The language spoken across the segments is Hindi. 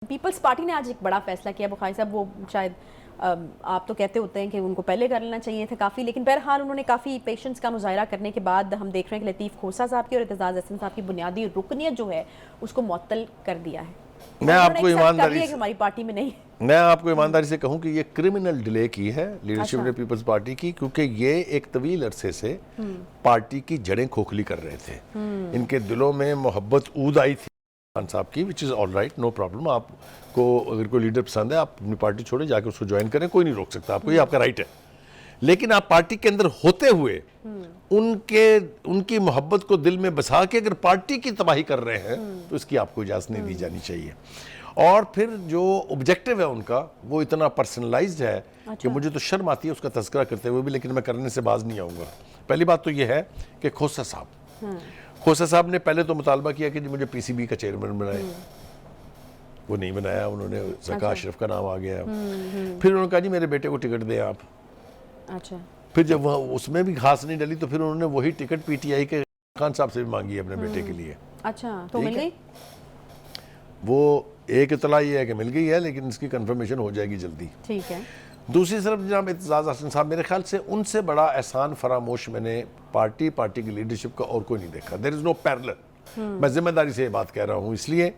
पीपल्स पार्टी ने आज एक बड़ा फैसला किया। बुखारी साहब, वो शायद आप तो कहते होते हैं कि उनको पहले कर लेना चाहिए था काफ़ी, लेकिन बहरहाल उन्होंने काफ़ी पेशेंस का मुजाहरा करने के बाद हम देख रहे हैं कि लतीफ़ खोसा साहब की और एतजाज़ अहसन साहब की बुनियादी रुकनियत जो है उसको मुअत्तल कर दिया है। मैं आपको ईमानदारी से हमारी पार्टी में नहीं, मैं आपको ईमानदारी से कहूं कि ये क्रिमिनल डिले की है लीडरशिप अच्छा। ने पीपल्स पार्टी की, क्योंकि ये एक तवील अरसे से पार्टी की जड़ें खोखली कर रहे थे। इनके दिलों में मोहब्बत ऊद आई थी खान साहब की, which is all right, no problem. आपको अगर कोई लीडर पसंद है आप अपनी पार्टी छोड़े, जाके उसको ज्वाइन करें, कोई नहीं रोक सकता आपको, ये आपका राइट है। लेकिन आप पार्टी के अंदर होते हुए उनकी मोहब्बत को दिल में बसा के अगर पार्टी की तबाही कर रहे हैं तो इसकी आपको इजाज़त नहीं दी जानी चाहिए। और फिर जो ऑब्जेक्टिव है उनका वो इतना पर्सनलाइज्ड है कि मुझे तो शर्म आती है उसका तज़किरा करते हुए भी, लेकिन मैं करने से बाज नहीं आऊँगा। पहली बात तो ये है कि खोसा साहब ने पहले तो मुतालबा किया कि मुझे पीसीबी का चेयरमैन बनाए, वो नहीं बनाया उन्होंने, ज़का अशरफ का नाम आ गया। फिर उन्होंने कहा जी मेरे बेटे को टिकट दें आप। अच्छा। फिर जब वह उसमें भी घास नहीं डली तो फिर उन्होंने वही टिकट पीटीआई के खान साहब से भी मांगी अपने बेटे के लिए। अच्छा, तो मिल गई? वो एक इतला ये है कि मिल गई है, लेकिन इसकी कंफर्मेशन हो जाएगी जल्दी। ठीक है। दूसरी तरफ जनाब एतजाज़ अहसन साहब, मेरे ख्याल से उनसे बड़ा एहसान फरामोश मैंने पार्टी की लीडरशिप का और कोई नहीं देखा। There is no parallel. मैं जिम्मेदारी से ये बात कह रहा हूँ इसलिए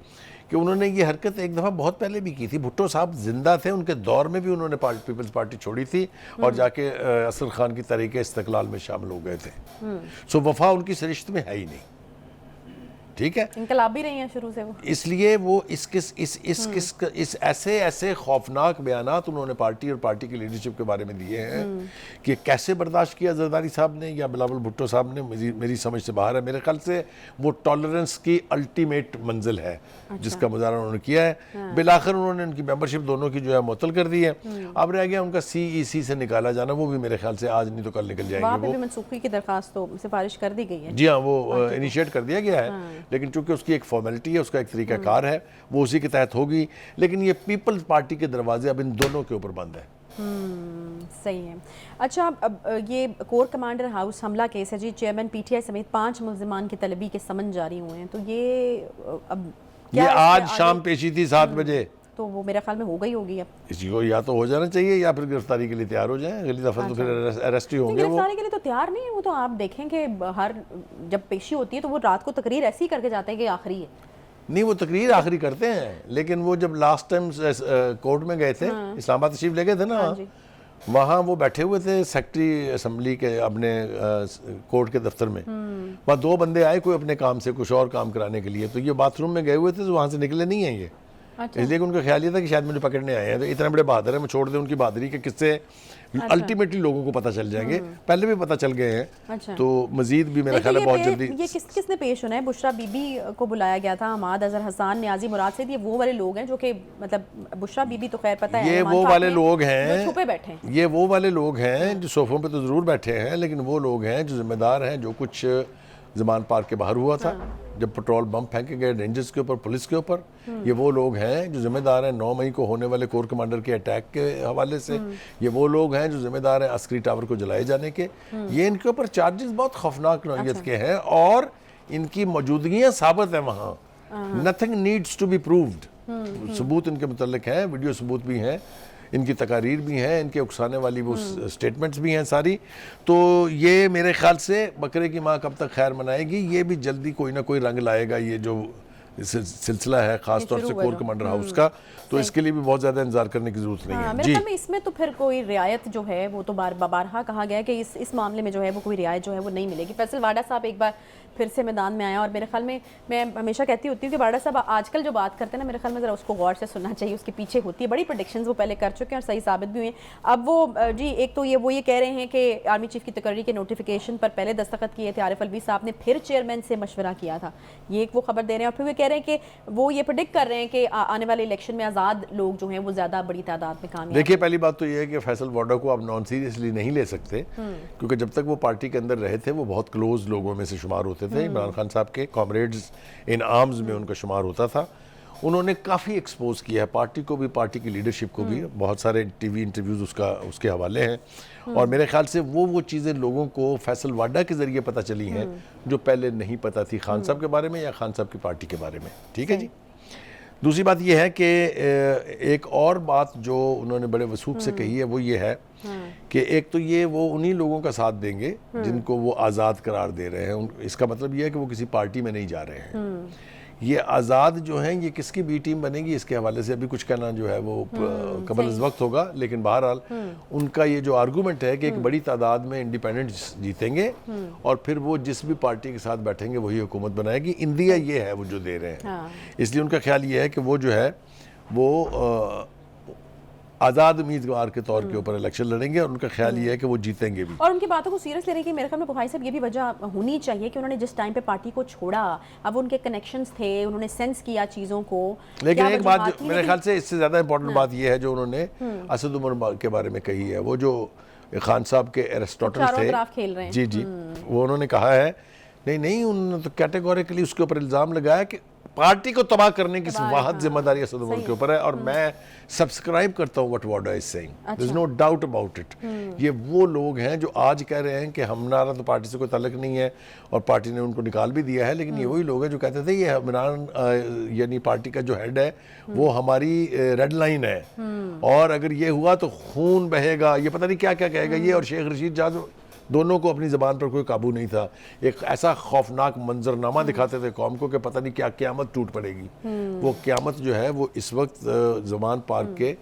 कि उन्होंने ये हरकत एक दफ़ा बहुत पहले भी की थी। भुट्टो साहब जिंदा थे, उनके दौर में भी उन्होंने पीपल्स पार्टी छोड़ी थी और जाके असर खान की तरीके इस्तकलाल में शामिल हो गए थे। सो वफा उनकी सरिश्त में है ही नहीं, ठीक है। इनकलाबी रही हैं शुरू से वो, इसलिए वो इस ऐसे खौफनाक बयानात उन्होंने पार्टी और पार्टी की लीडरशिप के बारे में दिए हैं कि कैसे बर्दाश्त किया जरदारी साहब ने या बिलावल भुट्टो साहब ने, मेरी समझ से बाहर है। मेरे ख्याल से वो टॉलरेंस की अल्टीमेट मंजिल है। अच्छा। जिसका मुजाहरा उन्होंने किया है। हाँ। बिलाखिर उन्होंने उनकी मेंबरशिप दोनों की जो है मुअत्तल कर दी है। अब रह गया उनका CEC से निकाला जाना, वो भी मेरे ख्याल से आज नहीं तो कल निकल जाएंगे। वो मनसूखी की दरखास्त तो सिफारिश कर दी गई है। जी हाँ, वो इनिशिएट कर दिया गया है। लेकिन चूंकि उसकी एक फॉर्मेलिटी है, उसका एक तरीकाकार है, वो उसी के तहत होगी। लेकिन ये पीपल्स पार्टी के दरवाजे अब इन दोनों के ऊपर बंद है। सही है। अच्छा, अब ये कोर कमांडर हाउस हमला केस है जी, चेयरमैन PTI समेत 5 मुल्जिमान की तलबी के समन जारी हुए हैं, तो ये अब ये आज शाम पेशी थी 7 बजे, तो वो मेरे ख्याल में हो गई होगी। अब इसी को या तो हो जाना चाहिए या फिर गिरफ्तारी के लिए तैयार हो जाए। अगली दफा तो फिर अरेस्ट ही होंगे। गिरफ्तारी के लिए तो तैयार नहीं है वो, तो आप देखें कि हर जब पेशी होती है तो वो रात को तकरीर ऐसी ही करके जाते हैं कि आखिरी है। नहीं, वो तकरीर आखिरी करते हैं, लेकिन वो जब लास्ट टाइम कोर्ट में गए थे, इस्लामाबाद तशरीफ ले गए थे ना, वहाँ वो बैठे हुए थे सेक्रेटरी असेंबली के अपने कोर्ट के दफ्तर में। वहाँ 2 बंदे आए कोई अपने काम से कुछ और काम कराने के लिए, तो ये बाथरूम में गए हुए थे, तो वहाँ से निकले नहीं हैं ये। अच्छा। इसलिए उनका ख्याल ये था कि शायद मुझे पकड़ने आए हैं, तो इतने बड़े बहादुर है, मैं छोड़ दें उनकी बहादुरी के किस्से। अच्छा। अल्टीमेटली लोगों को पता चल जाएंगे, पहले भी पता चल गए हैं। अच्छा। तो मजीद भी मेरा ख्याल है बहुत जल्दी। ये किसने पेश होना है? बुशरा बीबी को बुलाया गया था, हमाद अजहर हसन, नियाजी मुराद से, ये वो वाले लोग हैं जो कि मतलब बुशरा बीबी तो खैर पता है, ये वो वाले लोग हैं छुपे बैठे, ये वो वाले लोग हैं जो सोफों पे तो जरूर बैठे हैं, लेकिन वो लोग हैं जो जिम्मेदार हैं जो कुछ ज़मान पार्क के बाहर हुआ था। जब पेट्रोल बम फेंके गए रेंजर्स के ऊपर, पुलिस के ऊपर, ये वो लोग हैं जो जिम्मेदार हैं 9 मई को होने वाले कोर कमांडर के अटैक के हवाले से। ये वो लोग हैं जो जिम्मेदार हैं अस्करी टावर को जलाए जाने के। ये इनके ऊपर चार्जेस बहुत खौफनाक नौइयत के हैं और इनकी मौजूदगियाँ साबित है वहाँ। Nothing needs to be proved. सबूत इनके मुतल्लिक हैं, वीडियो सबूत भी हैं, इनकी तकारीर भी हैं, इनके उकसाने वाली वो स्टेटमेंट्स भी हैं सारी। तो ये मेरे ख्याल से बकरे की माँ कब तक खैर मनाएगी, ये भी जल्दी कोई ना कोई रंग लाएगा। ये जो सिलसिला है ख़ास तौर से कोर कमांडर हाउस का, तो इसके लिए भी बहुत ज़्यादा इंतजार करने की ज़रूरत नहीं है। मेरे ख्याल में इसमें तो फिर कोई रियायत जो है वो तो बारहा कहा गया है कि इस मामले में जो है वो कोई रियायत जो है वो नहीं मिलेगी। फैसल वाडा साहब एक बार फिर से मैदान में आया और मेरे ख्याल में मैं हमेशा कहती होती हूँ कि वाडा साहब आजकल जो बात करते हैं ना, मेरे ख्याल में ज़रा उसको गौर से सुनना चाहिए, उसके पीछे होती है बड़ी प्रेडिक्शंस वो पहले कर चुके हैं और सही साबित भी हुए हैं। अब वो जी एक तो ये कह रहे हैं कि आर्मी चीफ की तकर्री के नोटिफिकेशन पर पहले दस्तखत किए थे आरिफ अलवी साहब ने, फिर चेयरमैन से मशवरा किया था, ये एक वो खबर दे रहे हैं। और फिर वो कह रहे हैं कि वो ये प्रेडिक्ट कर रहे हैं कि आने वाले इलेक्शन में आज़ाद लोग जो हैं वो ज़्यादा बड़ी तादाद में कामयाब। देखिए, पहली बात तो ये है कि फैसल वाडा को आप नॉन सीरियसली नहीं ले सकते, क्योंकि जब तक वो पार्टी के अंदर रहे थे वो बहुत क्लोज लोगों में से शुमार होते थे। इमरान खान साहब के कॉमरेड्स इन आर्म्स में उनका शुमार होता था। उन्होंने काफ़ी एक्सपोज किया है पार्टी को भी, पार्टी की लीडरशिप को भी। बहुत सारे टीवी इंटरव्यूज़ उसके हवाले हैं और मेरे ख्याल से वो चीज़ें लोगों को फैसल वाडा के ज़रिए पता चली हैं जो पहले नहीं पता थी खान साहब के बारे में या खान साहब की पार्टी के बारे में। ठीक है जी। दूसरी बात ये है कि एक और बात जो उन्होंने बड़े वसूख से कही है वो ये है कि एक तो ये वो उन्हीं लोगों का साथ देंगे जिनको वो आज़ाद करार दे रहे हैं। इसका मतलब ये है कि वो किसी पार्टी में नहीं जा रहे हैं। ये आज़ाद जो हैं ये किसकी बी टीम बनेगी इसके हवाले से अभी कुछ कहना जो है वो कबल इस वक्त होगा, लेकिन बहरहाल उनका ये जो आर्गूमेंट है कि एक बड़ी तादाद में इंडिपेंडेंट्स जीतेंगे और फिर वो जिस भी पार्टी के साथ बैठेंगे वही हुकूमत बनाएगी, इंदिया ये है वो जो दे रहे हैं। इसलिए उनका ख्याल ये है कि वो जो है वो आज़ाद उम्मीदवार के तौर के ऊपर इलेक्शन लड़ेंगे और उनका ख्याल ये है कि वो जीतेंगे भी। और उनकी बातों को सीरियस लेने की मेरे ख्याल में बुखारी साहब ये भी वजह होनी चाहिए कि उन्होंने जिस टाइम पे पार्टी को छोड़ा, अब उनके कनेक्शंस थे, उन्होंने सेंस किया चीज़ों को। लेकिन एक बात मेरे ख्याल से इससे ज़्यादा इंपॉर्टेंट बात ये है जो उन्होंने असद उमर के बारे में कही है, वो जो खान साहब के एरिस्टोटल थे, जी जी, वो उन्होंने कहा है नहीं उन्होंने तो कैटेगोरिकली उसके ऊपर इल्ज़ाम लगाया कि पार्टी को तबाह करने की वाहद जिम्मेदारी असद उमर के ऊपर है और मैं सब्सक्राइब करता हूँ what Wada is saying, there is no doubt about it. ये वो लोग हैं जो आज कह रहे हैं कि हमारा तो पार्टी से कोई ताल्लुक नहीं है और पार्टी ने उनको निकाल भी दिया है, लेकिन ये वही लोग हैं जो कहते थे ये इमरान यानी पार्टी का जो हेड है वो हमारी रेड लाइन है और अगर ये हुआ तो खून बहेगा, ये पता नहीं क्या क्या कहेगा ये। और शेख रशीद जाद दोनों को अपनी ज़बान पर कोई काबू नहीं था, एक ऐसा खौफनाक मंजरनामा दिखाते थे कौम को कि पता नहीं क्या क़यामत टूट पड़ेगी। वो क़यामत जो है वो इस वक्त ज़मान पार्क के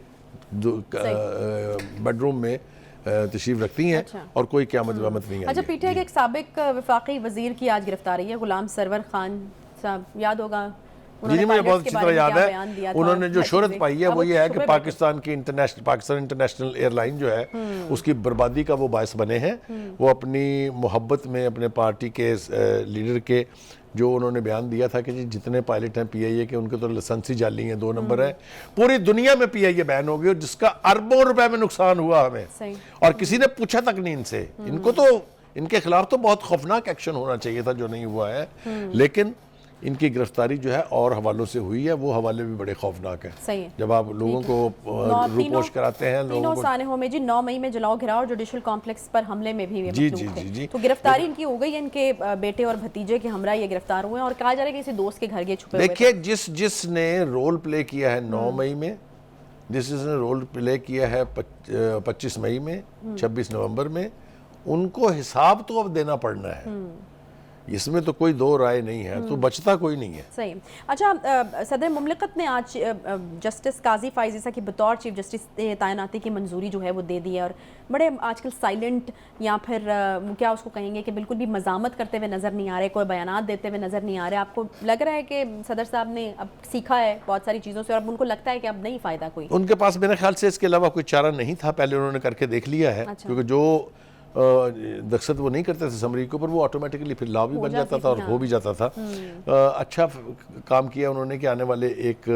बेडरूम में तशरीफ रखती हैं। अच्छा। और कोई क़यामत वामत नहीं है। अच्छा, पीटीआई के एक साबिक वफाकी वजीर की आज गिरफ्तारी है, गुलाम सरवर खान साहब, याद होगा जी मुझे बहुत अच्छी तरह याद है। उन्होंने जो शोहरत पाई है वो ये है कि पाकिस्तान इंटरनेशनल एयरलाइन जो है उसकी बर्बादी का वो बायस बने हैं। वो अपनी मोहब्बत में अपने पार्टी के लीडर के जो उन्होंने बयान दिया था कि जी जितने पायलट हैं पीआईए के उनके तो लाइसेंस ही जाली हैं, 2 नंबर है, पूरी दुनिया में पीआईए बैन हो गई और जिसका अरबों रुपए में नुकसान हुआ हमें और किसी ने पूछा तक नहीं इनसे। इनको तो इनके खिलाफ तो बहुत खौफनाक एक्शन होना चाहिए था जो नहीं हुआ है, लेकिन इनकी गिरफ्तारी जो है और हवालों से हुई है, वो हवाले भी बड़े खौफनाक हैं। सही है। जब आप लोगों को रूपोश कराते हैं तीनों सानहों में जी 9 मई में जलाओ घिराव और जुडिशल कॉम्प्लेक्स पर हमले में भी जी जी जी जी तो गिरफ्तारी इनकी हो गई, इनके बेटे और भतीजे के हमरा ये गिरफ्तार हुए और कहा जा रहा है कि किसी दोस्त के घर के छुपे हुए। देखिए जिसने रोल प्ले किया है 9 मई में, जिसने रोल प्ले किया है 25 मई में, 26 नवंबर में, उनको हिसाब तो अब देना पड़ना है, इसमें तो कोई दो राय नहीं है, तो बचता कोई नहीं है। सही। अच्छा, सदर मुमलिकत ने आज जस्टिस काजी फाइज ईसा की बतौर चीफ जस्टिस तैनाती की मंजूरी जो है वो दे दी है और बड़े आजकल साइलेंट या फिर क्या उसको कहेंगे कि बिल्कुल भी मजामत करते हुए नज़र नहीं आ रहे, कोई बयानात देते हुए नज़र नहीं आ रहे। आपको लग रहा है कि सदर साहब ने अब सीखा है बहुत सारी चीज़ों से और अब उनको लगता है कि अब नहीं फ़ायदा कोई? उनके पास मेरे ख्याल से इसके अलावा कोई चारा नहीं था, पहले उन्होंने करके देख लिया है। अच्छा। क्योंकि जो दक्षत वो नहीं करते थे समरी के ऊपर, वो ऑटोमेटिकली फिर लॉ भी बन जाता था और हो भी जाता था। अच्छा काम किया उन्होंने कि आने वाले एक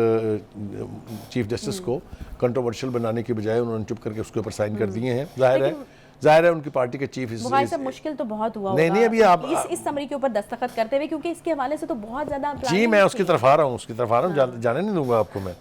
चीफ जस्टिस को कंट्रोवर्शियल बनाने के बजाय उन्होंने चुप करके उसके ऊपर साइन कर दिए हैं। जाहिर है उनकी पार्टी के चीफ मुश्किल तो बहुत हुआ नहीं अभी आप इस समरी के ऊपर दस्तखत करते हुए, क्योंकि इसके हवाले से तो बहुत ज्यादा जी मैं उसकी तरफ आ रहा हूँ जाने नहीं दूंगा आपको मैं।